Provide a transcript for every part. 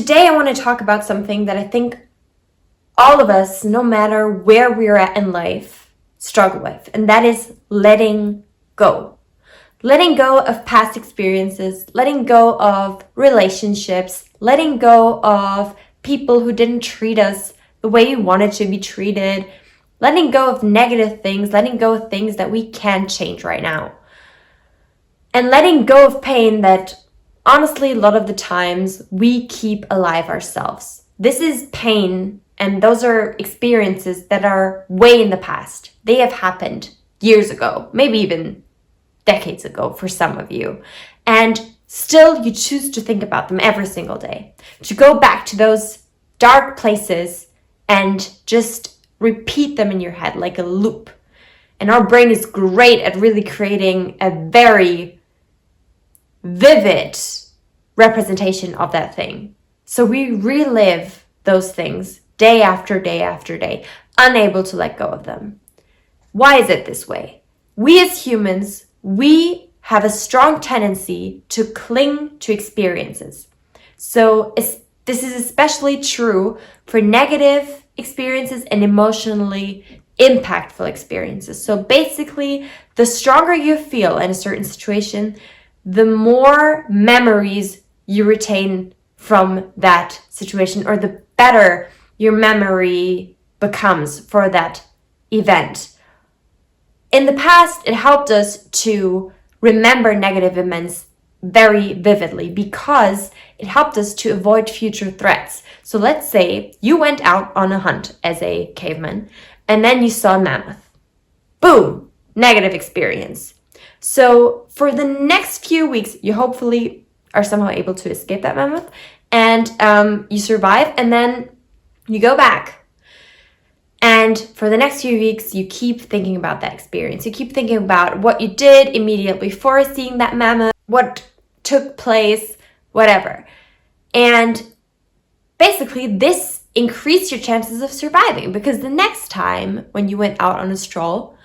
Today I want to talk about something that I think all of us, no matter where we're at in life, struggle with, and that is letting go. Letting go of past experiences, letting go of relationships, letting go of people who didn't treat us the way we wanted to be treated, letting go of negative things, letting go of things that we can't change right now, and letting go of pain that honestly a lot of the times we keep alive ourselves. This is pain, and those are experiences that are way in the past. They have happened years ago, maybe even decades ago for some of you. And still you choose to think about them every single day. To go back to those dark places and just repeat them in your head like a loop. And our brain is great at really creating a very vivid representation of that thing. So we relive those things day after day after day, unable to let go of them. Why is it this way? We as humans, we have a strong tendency to cling to experiences. So this is especially true for negative experiences and emotionally impactful experiences. So basically, the stronger you feel in a certain situation, the more memories you retain from that situation, or the better your memory becomes for that event. In the past, it helped us to remember negative events very vividly because it helped us to avoid future threats. So let's say you went out on a hunt as a caveman and then you saw a mammoth. Boom, negative experience. So for the next few weeks, you hopefully are somehow able to escape that mammoth and you survive, and then you go back. And for the next few weeks, you keep thinking about that experience. You keep thinking about what you did immediately before seeing that mammoth, what took place, whatever. And basically, this increased your chances of surviving because the next time when you went out on a stroll,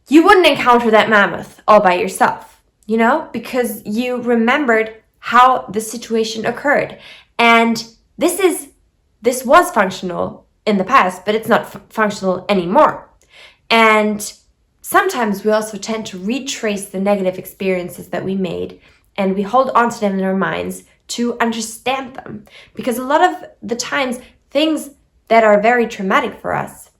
you wouldn't encounter that mammoth all by yourself, because you remembered how the situation occurred. And this was functional in the past, but it's not functional anymore. And sometimes we also tend to retrace the negative experiences that we made, and we hold on to them in our minds to understand them. Because a lot of the times, things that are very traumatic for us,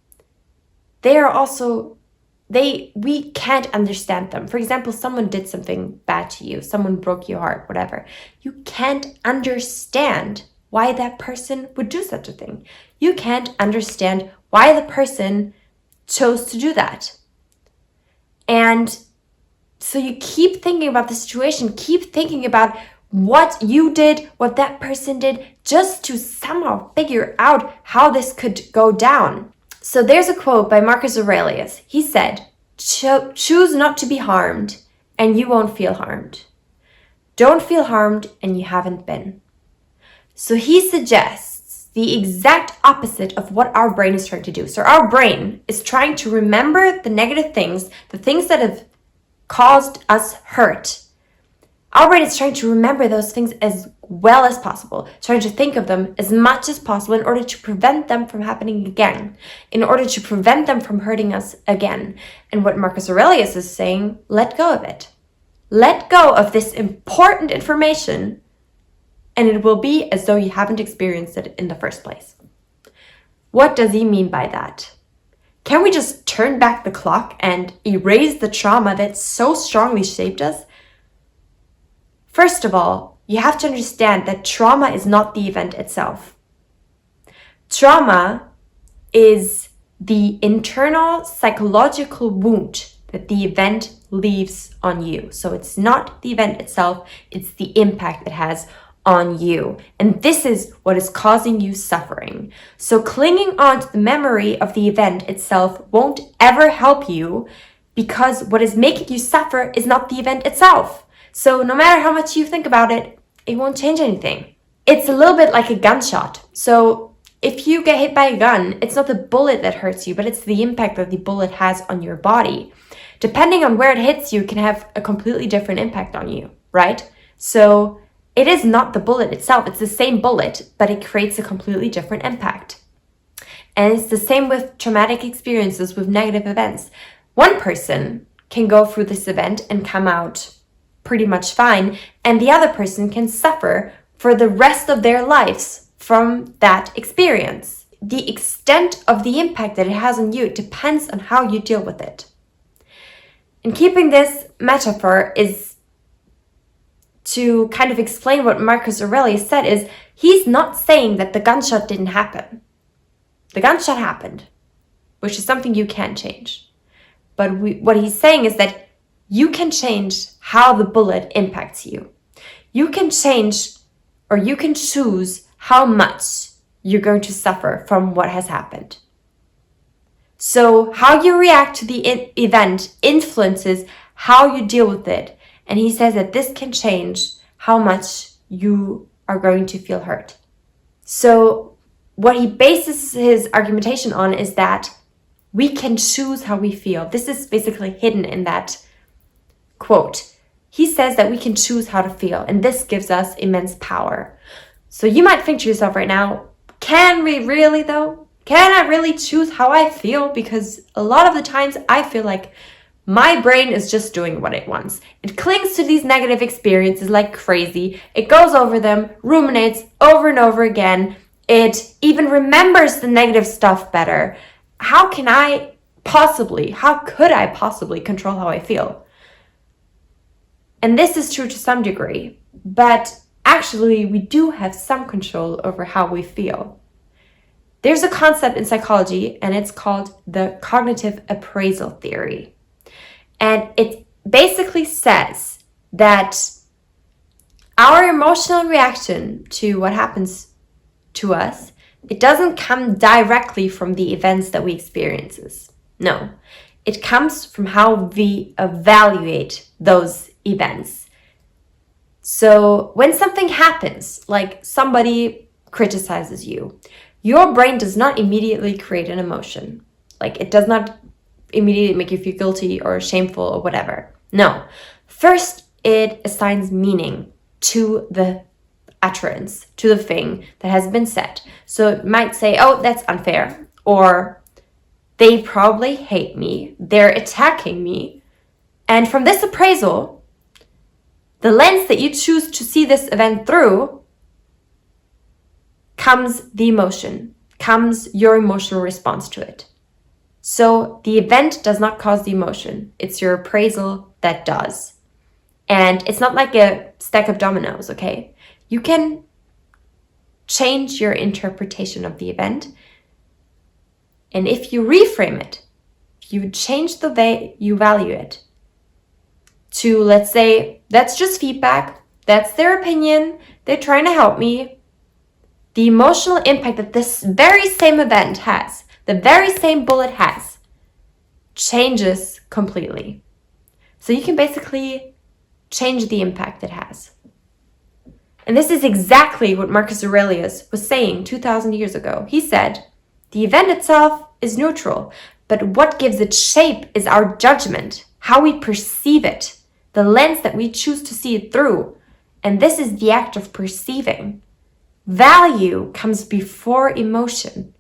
we can't understand them. For example, someone did something bad to you, someone broke your heart, whatever. You can't understand why that person would do such a thing. You can't understand why the person chose to do that. And so you keep thinking about the situation, keep thinking about what you did, what that person did, just to somehow figure out how this could go down. So there's a quote by Marcus Aurelius. He said, "Choose not to be harmed, and you won't feel harmed. Don't feel harmed, and you haven't been." So he suggests the exact opposite of what our brain is trying to do. So our brain is trying to remember the negative things, the things that have caused us hurt. Our brain is trying to remember those things as well as possible, trying to think of them as much as possible in order to prevent them from happening again, in order to prevent them from hurting us again. And what Marcus Aurelius is saying, let go of it. Let go of this important information, and it will be as though you haven't experienced it in the first place. What does he mean by that? Can we just turn back the clock and erase the trauma that so strongly shaped us? First of all, you have to understand that trauma is not the event itself. Trauma is the internal psychological wound that the event leaves on you. So it's not the event itself, it's the impact it has on you. And this is what is causing you suffering. So clinging on to the memory of the event itself won't ever help you, because what is making you suffer is not the event itself. So no matter how much you think about it, it won't change anything. It's a little bit like a gunshot. So if you get hit by a gun, it's not the bullet that hurts you, but it's the impact that the bullet has on your body. Depending on where it hits you, it can have a completely different impact on you, right? So it is not the bullet itself. It's the same bullet, but it creates a completely different impact. And it's the same with traumatic experiences, with negative events. One person can go through this event and come out pretty much fine, and the other person can suffer for the rest of their lives from that experience. The extent of the impact that it has on you depends on how you deal with it. And keeping this metaphor is to kind of explain what Marcus Aurelius said, is he's not saying that the gunshot didn't happen. The gunshot happened, which is something you can't change. But what he's saying is that you can change how the bullet impacts you. You can change, or you can choose how much you're going to suffer from what has happened. So how you react to the event influences how you deal with it. And he says that this can change how much you are going to feel hurt. So what he bases his argumentation on is that we can choose how we feel. This is basically hidden in that quote. He says that we can choose how to feel, and this gives us immense power. So you might think to yourself right now, can we really though? Can I really choose how I feel? Because a lot of the times I feel like my brain is just doing what it wants. It clings to these negative experiences like crazy. It goes over them, ruminates over and over again. It even remembers the negative stuff better. How could I possibly control how I feel? And this is true to some degree, but actually we do have some control over how we feel. There's a concept in psychology, and it's called the cognitive appraisal theory. And it basically says that our emotional reaction to what happens to us, it doesn't come directly from the events that we experience. No, it comes from how we evaluate those events. So when something happens, like somebody criticizes you, your brain does not immediately create an emotion. Like it does not immediately make you feel guilty or shameful or whatever. No. First, it assigns meaning to the utterance, to the thing that has been said. So it might say, oh, that's unfair, or they probably hate me, they're attacking me. And from this appraisal, the lens that you choose to see this event through, comes the emotion, comes your emotional response to it. So the event does not cause the emotion. It's your appraisal that does. And it's not like a stack of dominoes, okay? You can change your interpretation of the event. And if you reframe it, if you change the way you value it to, let's say, that's just feedback, that's their opinion, they're trying to help me, the emotional impact that this very same event has, the very same bullet has, changes completely. So you can basically change the impact it has. And this is exactly what Marcus Aurelius was saying 2,000 years ago. He said, the event itself is neutral, but what gives it shape is our judgment, how we perceive it, the lens that we choose to see it through. And this is the act of perceiving. Value comes before emotion.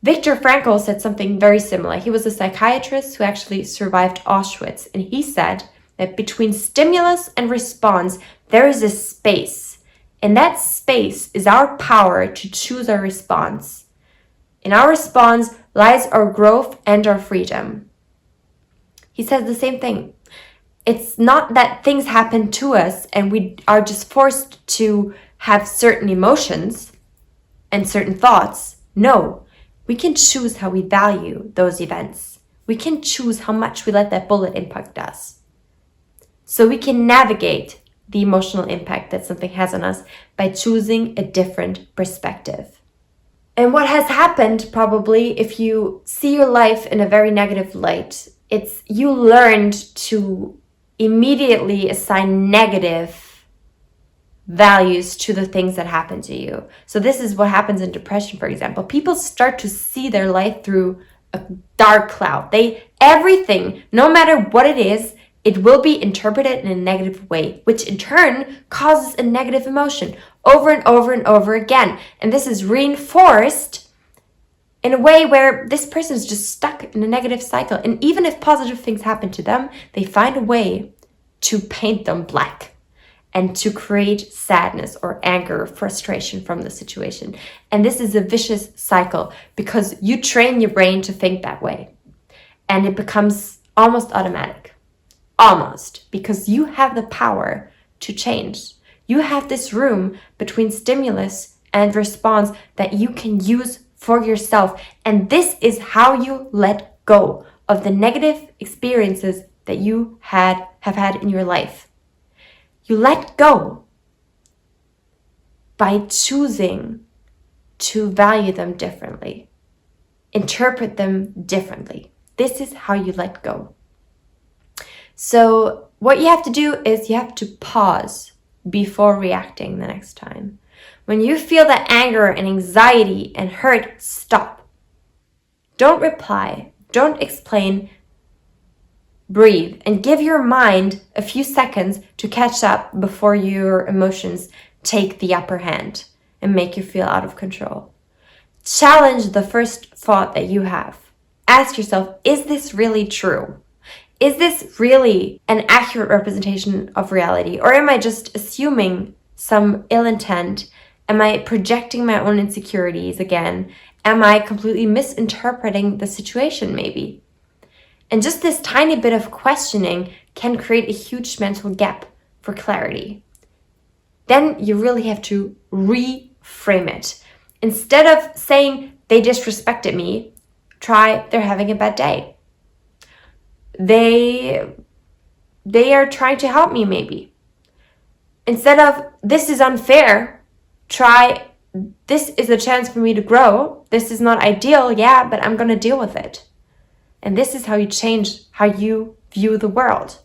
Viktor Frankl said something very similar. He was a psychiatrist who actually survived Auschwitz, and he said that between stimulus and response, there is a space, and that space is our power to choose our response. In our response lies our growth and our freedom. He says the same thing. It's not that things happen to us and we are just forced to have certain emotions and certain thoughts. No, we can choose how we value those events. We can choose how much we let that bullet impact us. So we can navigate the emotional impact that something has on us by choosing a different perspective. And what has happened probably, if you see your life in a very negative light, it's you learned to immediately assign negative values to the things that happen to you. So this is what happens in depression, for example. People start to see their life through a dark cloud. Everything, no matter what it is, it will be interpreted in a negative way, which in turn causes a negative emotion over and over and over again. And this is reinforced in a way where this person is just stuck in a negative cycle. And even if positive things happen to them, they find a way to paint them black and to create sadness or anger or frustration from the situation. And this is a vicious cycle because you train your brain to think that way. And it becomes almost automatic. Almost. Because you have the power to change. You have this room between stimulus and response that you can use for yourself. And this is how you let go of the negative experiences that you have had in your life. You let go by choosing to value them differently, interpret them differently. This is how you let go. So what you have to do is you have to pause before reacting the next time. When you feel that anger and anxiety and hurt, stop. Don't reply. Don't explain. Breathe and give your mind a few seconds to catch up before your emotions take the upper hand and make you feel out of control. Challenge the first thought that you have. Ask yourself, is this really true? Is this really an accurate representation of reality? Or am I just assuming some ill intent? Am I projecting my own insecurities again? Am I completely misinterpreting the situation maybe? And just this tiny bit of questioning can create a huge mental gap for clarity. Then you really have to reframe it. Instead of saying they disrespected me, try they're having a bad day. They are trying to help me maybe. Instead of this is unfair, try this is a chance for me to grow. This is not ideal, yeah, but I'm going to deal with it. And this is how you change how you view the world.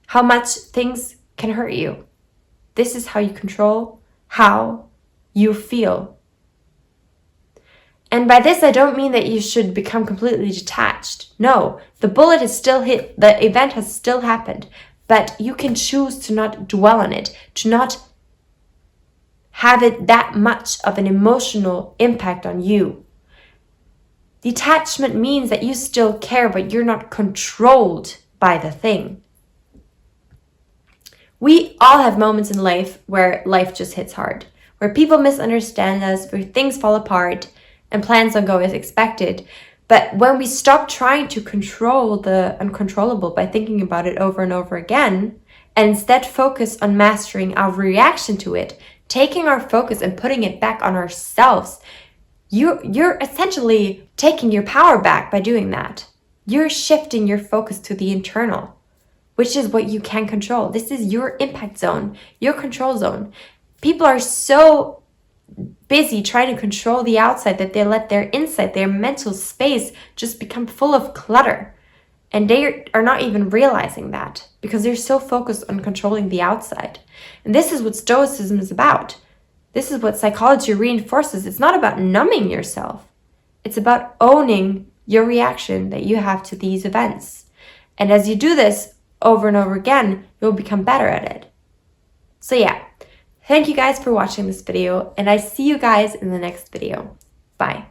How much things can hurt you. This is how you control how you feel. And by this, I don't mean that you should become completely detached. No, the bullet has still hit, the event has still happened, but you can choose to not dwell on it, to not have it that much of an emotional impact on you. Detachment means that you still care, but you're not controlled by the thing. We all have moments in life where life just hits hard, where people misunderstand us, where things fall apart, and plans don't go as expected. But when we stop trying to control the uncontrollable by thinking about it over and over again, and instead focus on mastering our reaction to it, taking our focus and putting it back on ourselves, you're essentially taking your power back by doing that. You're shifting your focus to the internal, which is what you can control. This is your impact zone, your control zone. People are so busy trying to control the outside that they let their inside, their mental space just become full of clutter. And they are not even realizing that because they're so focused on controlling the outside. And this is what Stoicism is about. This is what psychology reinforces. It's not about numbing yourself. It's about owning your reaction that you have to these events. And as you do this over and over again, you'll become better at it. So yeah, thank you guys for watching this video, and I see you guys in the next video. Bye.